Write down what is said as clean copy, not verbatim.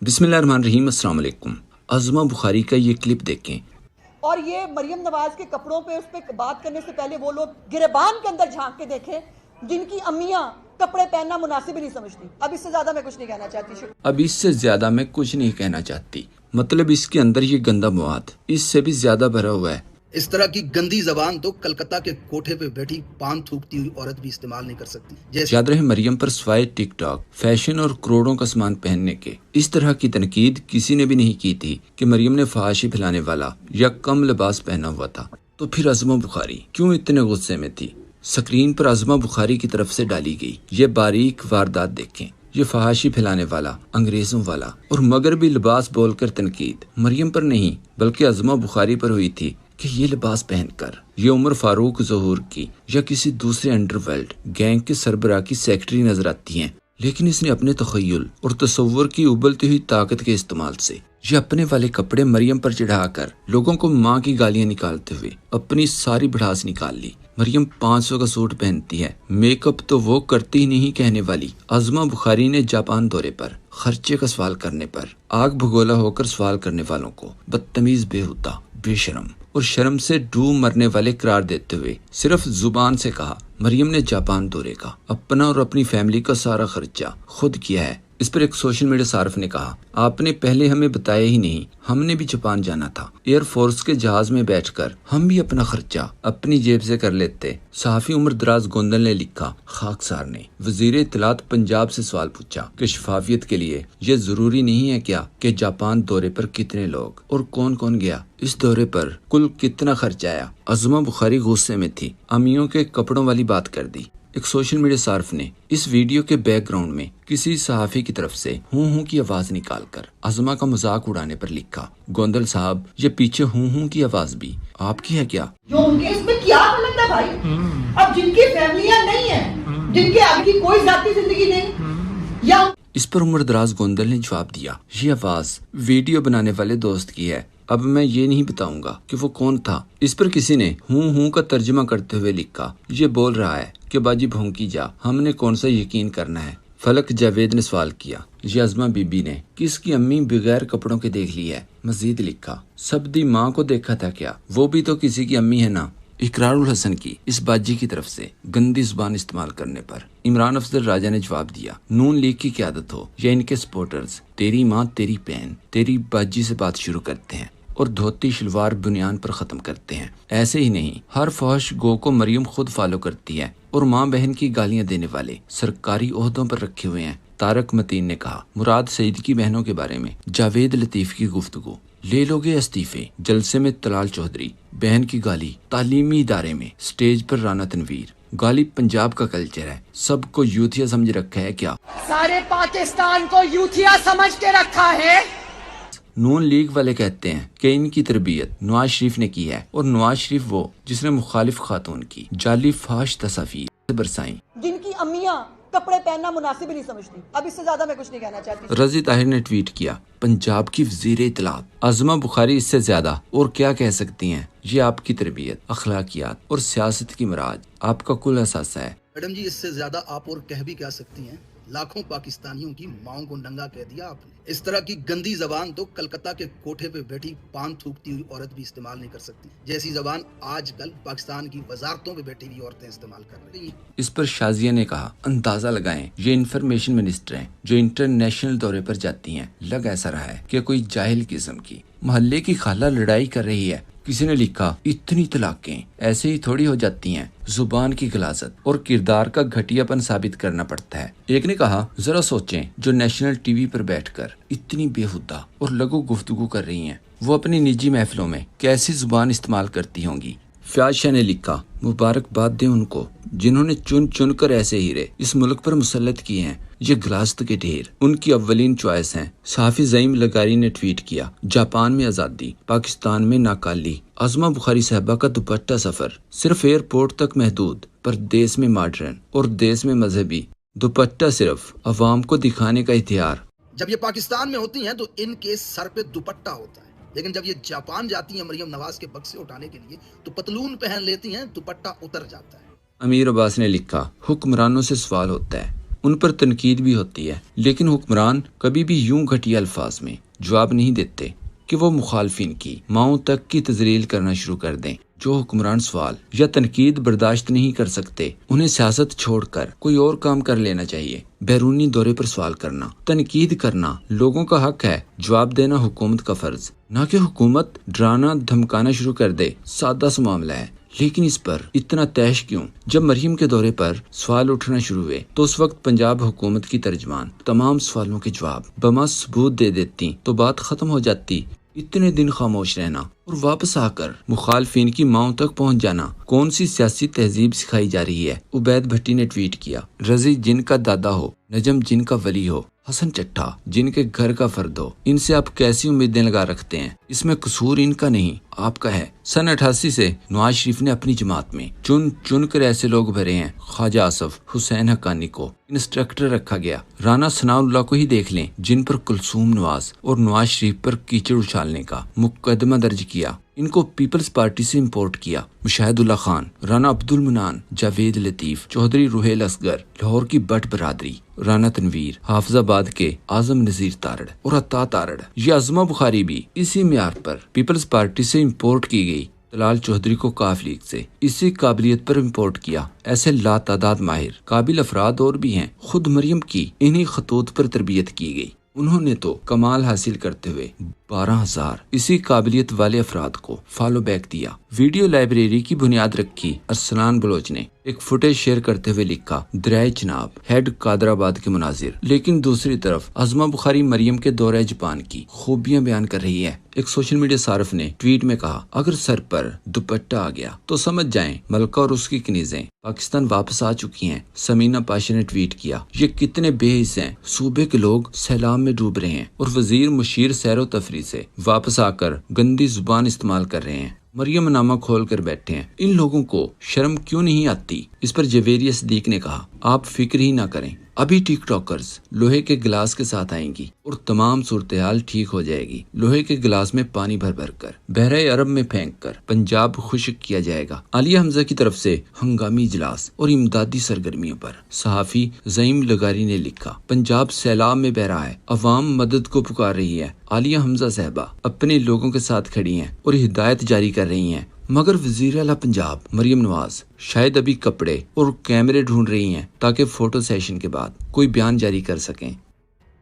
बिस्मिल्लाहिर्रहमानिर्रहीम। अस्सलाम वालेकुम। अज़मा बुखारी का ये क्लिप देखें। और ये मरियम नवाज के कपड़ों पे उस पर बात करने से पहले वो लोग गिरेबान के अंदर झांक के देखें जिनकी अम्मियां कपड़े पहनना मुनासिब ही नहीं समझती। अब इससे ज्यादा मैं कुछ नहीं कहना चाहती। अब इससे ज्यादा मैं कुछ नहीं कहना चाहती। मतलब इसके अंदर ये गंदा मवाद इससे भी ज्यादा भरा हुआ है। इस तरह की गंदी जबान तो कलकत्ता के कोठे पे बैठी पान थूकती हुई औरत भी इस्तेमाल नहीं कर सकती। जैसे याद रहे मरियम पर सवाए टिकटॉक, फैशन और करोड़ों का सामान पहनने के इस तरह की तनकीद किसी ने भी नहीं की थी कि मरियम ने फहाशी फैलाने वाला या कम लिबास पहना हुआ था। तो फिर अज़मा बुखारी क्यों इतने गुस्से में थी? स्क्रीन पर अज़मा बुखारी की तरफ से डाली गई ये बारीक वारदात देखें। ये फहाशी फैलाने वाला, अंग्रेजों वाला और मगरबी लिबास बोलकर तनकीद मरियम पर नहीं बल्कि अज़मा बुखारी पर हुई थी कि ये लिबास पहनकर ये उमर फारूक ज़हूर की या किसी दूसरे अंडरवर्ल्ड गैंग के सरबराह की सेक्रेटरी नजर आती हैं। लेकिन इसने अपने तखय्युल और तसव्वुर की उबलती हुई ताकत के इस्तेमाल से ये अपने वाले कपड़े मरियम पर चढ़ाकर लोगों को माँ की गालियां निकालते हुए अपनी सारी भड़ास निकाल ली। मरियम 500 का सूट पहनती है, मेकअप तो वो करती ही नहीं कहने वाली अज़मा बुखारी ने जापान दौरे पर खर्चे का सवाल करने पर आग भगोला होकर सवाल करने वालों को बदतमीज, बेहुदा, बेशरम और शर्म से डूब मरने वाले करार देते हुए सिर्फ जुबान से कहा मरियम ने जापान दौरे का अपना और अपनी फैमिली का सारा खर्चा खुद किया है। इस पर एक सोशल मीडिया सार्फ ने कहा, आपने पहले हमें बताया ही नहीं, हमने भी जापान जाना था। एयरफोर्स के जहाज में बैठकर हम भी अपना खर्चा अपनी जेब से कर लेते। सहाफी उमर दराज गोंदल ने लिखा, खाकसार ने वजीर इत्तलात पंजाब से सवाल पूछा कि शफाफियत के लिए ये जरूरी नहीं है क्या कि जापान दौरे पर कितने लोग और कौन कौन गया, इस दौरे पर कुल कितना खर्च आया। अज़मा बुखारी गुस्से में थी, अम्मियों के कपड़ों वाली बात कर दी। एक सोशल मीडिया सार्फ ने इस वीडियो के बैकग्राउंड में किसी सहाफी की तरफ से हूं की आवाज निकालकर अज़मा का मजाक उड़ाने पर लिखा, गोंदल साहब ये पीछे हूं की आवाज भी आपकी है क्या? जो उनके इसमें क्या गलत है भाई? अब जिनकी फैमिलियां नहीं है, जिनके आगे की कोई जाती जिंदगी नहीं या इस पर उमर दराज गोंदल ने जवाब दिया, ये आवाज वीडियो बनाने वाले दोस्त की है। अब मैं ये नहीं बताऊंगा कि वो कौन था। इस पर किसी ने हूं का तर्जुमा करते हुए लिखा, ये बोल रहा है कि बाजी भौंकी जा, हमने कौन सा यकीन करना है। फलक जावेद ने सवाल किया, ये अज़मा बीबी ने किसकी अम्मी बगैर कपड़ों के देख ली है। मजीद लिखा, सबदी माँ को देखा था क्या, वो भी तो किसी की अम्मी है ना। इकरारुल हसन की इस बाजी की तरफ से गंदी जुबान इस्तेमाल करने पर इमरान अफजल राजा ने जवाब दिया, नून लीग की क्यादत हो या इनके सपोर्टर्स तेरी माँ तेरी बहन तेरी बाजी से बात शुरू करते हैं और धोती शलवार बुनियान पर खत्म करते हैं। ऐसे ही नहीं, हर फहश गो को मरियम खुद फॉलो करती है और माँ बहन की गालियां देने वाले सरकारी ओहदों पर रखे हुए हैं। तारक मतीन ने कहा, मुराद सईद की बहनों के बारे में जावेद लतीफ की गुफ्तगू, ले लोगे इस्तीफे, जलसे में तलाल चौधरी, बहन की गाली, तालीमी इदारे में स्टेज पर राना तनवीर, गाली पंजाब का कल्चर है, सबको यूथिया समझ रखा है क्या? सारे पाकिस्तान को यूथिया समझ के रखा है। नून लीग वाले कहते हैं कि इनकी तरबियत नवाज शरीफ ने की है और नवाज शरीफ वो जिसने मुखालिफ खातून की जाली फाश तस्वीर बरसाई, जिनकी अम्मियां कपड़े पहनना मुनासिब ही नहीं समझती। अब इससे ज्यादा मैं कुछ नहीं कहना चाहती। रजी ताहिर ने ट्वीट किया, पंजाब की वजीर इत्तलात अज़मा बुखारी इससे ज्यादा और क्या कह सकती हैं। ये आपकी तरबियत, अखलाकियात और सियासत की मराज आपका कुल असासा है। मैडम जी इससे ज्यादा आप और कह भी क्या सकती हैं। लाखों पाकिस्तानियों की माओं को नंगा कह दिया आपने। इस तरह की गंदी जबान तो कलकत्ता के कोठे पे बैठी पान थूकती हुई औरत भी इस्तेमाल नहीं कर सकती, जैसी जबान आजकल पाकिस्तान की वजारतों पे बैठी हुई औरतें इस्तेमाल कर रही हैं। इस पर शाजिया ने कहा, अंदाजा लगाएं ये इंफॉर्मेशन मिनिस्टर हैं जो इंटरनेशनल दौरे पर जाती हैं। लग ऐसा रहा है कि कोई जाहिल किस्म की मोहल्ले की खाला लड़ाई कर रही है। किसी ने लिखा, इतनी तलाकें ऐसे ही थोड़ी हो जाती हैं, जुबान की गलाजत और किरदार का घटियापन साबित करना पड़ता है। एक ने कहा, जरा सोचें जो नेशनल टीवी पर बैठकर इतनी बेहुदा और लघु गुफ्तगू कर रही हैं, वो अपनी निजी महफिलों में कैसी जुबान इस्तेमाल करती होंगी। फयाज शाह ने लिखा, मुबारकबाद दें उनको जिन्होंने चुन चुन कर ऐसे हीरे इस मुल्क पर मुसल्लत किए हैं। ये गिलास्त के ढेर उनकी अव्वलीन चॉइस हैं। साफी ज़ईम लगारी ने ट्वीट किया, जापान में आज़ादी, पाकिस्तान में नाकाली। अज़मा बुखारी साहबा का दुपट्टा सफर सिर्फ एयरपोर्ट तक महदूद पर देश में मॉडर्न और देश में मजहबी। दुपट्टा सिर्फ अवाम को दिखाने का इख्तियार। जब ये पाकिस्तान में होती हैं तो इनके सर पे दुपट्टा होता है, लेकिन जब ये जापान जाती हैं मरियम नवाज के बक्से उठाने के लिए तो पतलून पहन लेती हैं, दुपट्टा उतर जाता है। अमीर अब्बास ने लिखा, हुक्मरानों से सवाल होता है, ان پر تنقید بھی ہوتی ہے، لیکن حکمران کبھی بھی یوں گھٹیا الفاظ میں جواب نہیں دیتے کہ وہ مخالفین کی ماؤں تک کی تذلیل کرنا شروع کر دیں۔ جو حکمران سوال یا تنقید برداشت نہیں کر سکتے، انہیں سیاست چھوڑ کر کوئی اور کام کر لینا چاہیے۔ بیرونی دورے پر سوال کرنا، تنقید کرنا لوگوں کا حق ہے، جواب دینا حکومت کا فرض، نہ کہ حکومت ڈرانا دھمکانا شروع کر دے۔ سادہ سا معاملہ ہے، لیکن اس پر اتنا تیش کیوں؟ جب مریم کے دورے پر سوال اٹھنا شروع ہوئے تو اس وقت پنجاب حکومت کی ترجمان تمام سوالوں کے جواب بما ثبوت دے دیتی تو بات ختم ہو جاتی۔ اتنے دن خاموش رہنا اور واپس آ کر مخالفین کی ماؤں تک پہنچ جانا کون سی سیاسی تہذیب سکھائی جا رہی ہے؟ عبید بھٹی نے ٹویٹ کیا، رضی جن کا دادا ہو، نجم جن کا ولی ہو، حسن چٹھا جن کے گھر کا فرد ہو، ان سے آپ کیسی امیدیں لگا رکھتے ہیں؟ اس میں قصور ان کا نہیں، آپ کا ہے۔ سن 88 سے نواز شریف نے اپنی جماعت میں چن چن کر ایسے لوگ بھرے ہیں۔ خواجہ آصف، حسین حقانی کو انسٹرکٹر رکھا گیا۔ رانا ثناء اللہ کو ہی دیکھ لیں، جن پر کلثوم نواز اور نواز شریف پر کیچڑ اچھالنے کا مقدمہ درج کیا۔ ان کو پیپلز پارٹی سے امپورٹ کیا۔ مشاہد اللہ خان، رانا عبد المنان، جاوید لطیف، چودھری روہیل اصغر، لاہور کی بٹ برادری، رانا تنویر، حافظ آباد کے اعظم نذیر تارڑ اور عطا تارڑ، یہ عظمہ بخاری بھی اسی معیار پر پیپلز پارٹی سے امپورٹ کی گئی۔ طلال چودھری کو کاف لیگ سے اسی قابلیت پر امپورٹ کیا۔ ایسے لا تعداد ماہر قابل افراد اور بھی ہیں۔ خود مریم کی انہی خطوط پر تربیت کی گئی۔ انہوں نے تو کمال حاصل کرتے ہوئے 12,000 اسی قابلیت والے افراد کو فالو بیک دیا۔ ویڈیو لائبریری کی بنیاد رکھی۔ ارسلان بلوچ نے ایک فوٹیج شیئر کرتے ہوئے لکھا، دریائے چناب، ہیڈ قادر آباد کے مناظر۔ لیکن دوسری طرف عظمہ بخاری مریم کے دورہ جاپان کی خوبیاں بیان کر رہی ہے۔ ایک سوشل میڈیا صارف نے ٹویٹ میں کہا، اگر سر پر دوپٹہ آ گیا تو سمجھ جائیں ملکہ اور اس کی کنیزیں پاکستان واپس آ چکی ہیں۔ سمینہ پاشا نے ٹویٹ کیا، یہ کتنے بے حس ہیں، صوبے کے لوگ سیلاب میں ڈوب رہے ہیں اور وزیر مشیر سیر و تفریح سے واپس آ کر گندی زبان استعمال کر رہے ہیں۔ مریم نامہ کھول کر بیٹھے ہیں۔ ان لوگوں کو شرم کیوں نہیں آتی؟ اس پر جویریہ صدیق نے کہا، آپ فکر ہی نہ کریں، ابھی ٹک ٹاکرز لوہے کے گلاس کے ساتھ آئیں گی اور تمام صورتحال ٹھیک ہو جائے گی۔ لوہے کے گلاس میں پانی بھر بھر کر بحرہ عرب میں پھینک کر پنجاب خشک کیا جائے گا۔ عالیہ حمزہ کی طرف سے ہنگامی اجلاس اور امدادی سرگرمیوں پر صحافی زعیم لغاری نے لکھا، پنجاب سیلاب میں بہ رہا ہے، عوام مدد کو پکار رہی ہے۔ عالیہ حمزہ صاحبہ اپنے لوگوں کے ساتھ کھڑی ہیں اور ہدایت جاری کر رہی ہیں، مگر وزیر اعلیٰ پنجاب مریم نواز شاید ابھی کپڑے اور کیمرے ڈھونڈ رہی ہیں تاکہ فوٹو سیشن کے بعد کوئی بیان جاری کر سکیں۔